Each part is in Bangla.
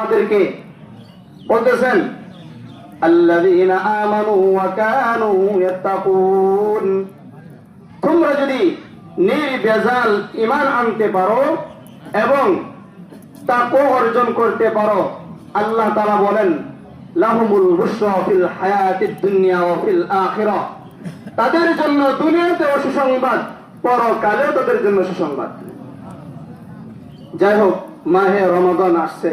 আমাদেরকে বলতেছেন আল্লাযীনা আমানু ওয়া কানু ইয়াত্তাকুন, তোমরা যদি নির্ভেজাল ঈমান আনতে পারো এবং তাকওয়া অর্জন করতে পারো, আল্লাহ তাআলা বলেন লাহুমুল বুশরা ফিল হায়াতিদ দুনিয়া ওয়া ফিল আখিরাহ, তাদের জন্য দুনিয়াতেও সুসংবাদ, পরকালেও তাদের জন্য সুসংবাদ। যাই হোক, মাহে রমাদান আসছে,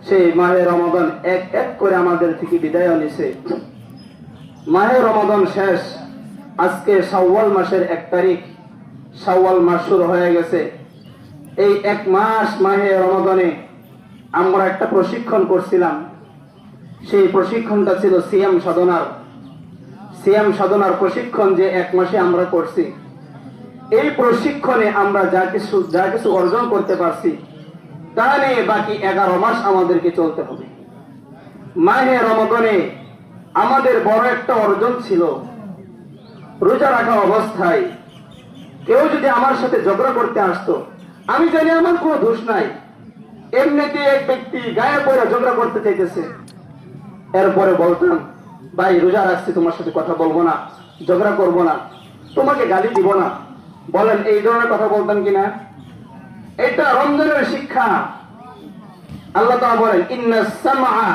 সেই মাহে রমাদান এক এক করে আমাদের থেকে বিদায় নিছে। মাহে রমাদান শেষ, আজকে শাওয়াল মাসের 1 তারিখ, শাওয়াল মাস শুরু হয়ে গেছে। এই 1 মাস মাহে রমাদানে আমরা একটা প্রশিক্ষণ করছিলাম। সেই প্রশিক্ষণটা ছিল সিয়াম সাধনার প্রশিক্ষণ, যে 1 মাসে আমরা করছি। এই প্রশিক্ষণে আমরা যা কিছু অর্জন করতে পারছি, তা নিয়ে বাকি 11 মাস আমাদেরকে চলতে হবে। মাহে রমাদানে আমাদের বড় একটা অর্জন ছিল, রোজা রাখা অবস্থায় কেউ যদি আমার সাথে ঝগড়া করতে আসতো, আমি জানি আমার কোনো দোষ নাই, এমনিতে এক ব্যক্তি গায়ে পড়ে ঝগড়া করতে চাইতেছে, এরপরে বলতাম ভাই রোজা রাখছি, তোমার সাথে কথা বলবো না, ঝগড়া করবো না, তোমাকে গালি দিব না। বলেন এই ধরনের কথা বলতাম কিনা? এটা রমজানের শিক্ষা। আল্লাহ তাআলা বলেন ইন্নাস সামআ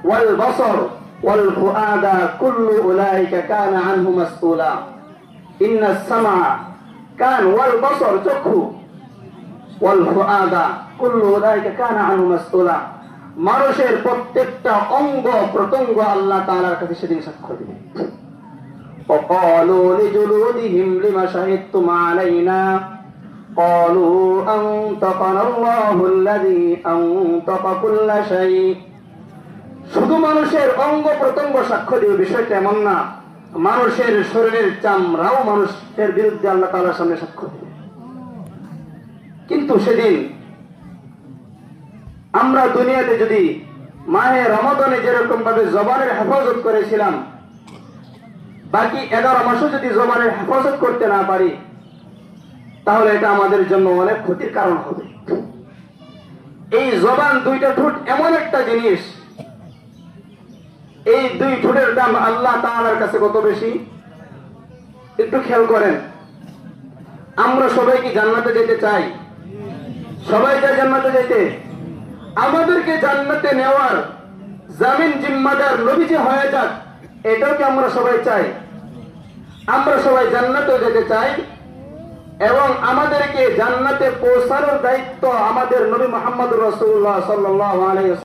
ওয়াল বাসার ওয়াল ফুআদা কুল্লু উলাইকা কানা আনহু মাসউলা। ইন্নাস সামআ, কান, ওয়াল বাসার, চক্ষু, ওয়াল ফুআদা কুল্লু উলাইকা কানা আনহু মাসউলা, মানুষের প্রত্যেকটা অঙ্গ প্রত্যঙ্গ আল্লাহ তাআলার কাছে সেদিন সাক্ষ্য দিবে। وقالوا لجلودهم لما شهدتم علينا قالوا أنطقنا الله الذي أنطق كل شيء। শুধু মানুষের অঙ্গ প্রত্যঙ্গ সাক্ষ্য দিবে বিষয়টা এমন না, মানুষের শরীরের চামড়াও মানুষের বিরুদ্ধে আল্লাহ তাআলার সামনে সাক্ষ্য দিবে। কিন্তু সেদিন আমরা দুনিয়াতে যদি মাহে রমাদানে যেরকম ভাবে জবানের হেফাজত করেছিলাম, বাকি 11 মাসও যদি জবানের হেফাজত করতে না পারি, তাহলে এটা আমাদের জন্য অনেক ক্ষতির কারণ হবে। এই জবান, 2টা ঠোঁট এমন একটা জিনিস, এই 2 ঠোঁটের দাম আল্লাহ তাআলার কাছে কত বেশি একটু খেয়াল করেন। আমরা সবাই কি জান্নাতে যেতে চাই? সবাই চাই জান্নাতে যেতে। আমাদেরকে জান্নাতে নেওয়ার জামিন জিম্মাদার নবীজি হয়ে যাক, এটাও কি আমরা সবাই চাই? আমরা সবাই জান্নাতে যেতে চাই এবং আমাদেরকে জান্নাতে পৌঁছানোর দায়িত্ব আমাদের নবী মুহাম্মদ রাসূলুল্লাহ সাল্লাল্লাহু আলাইহি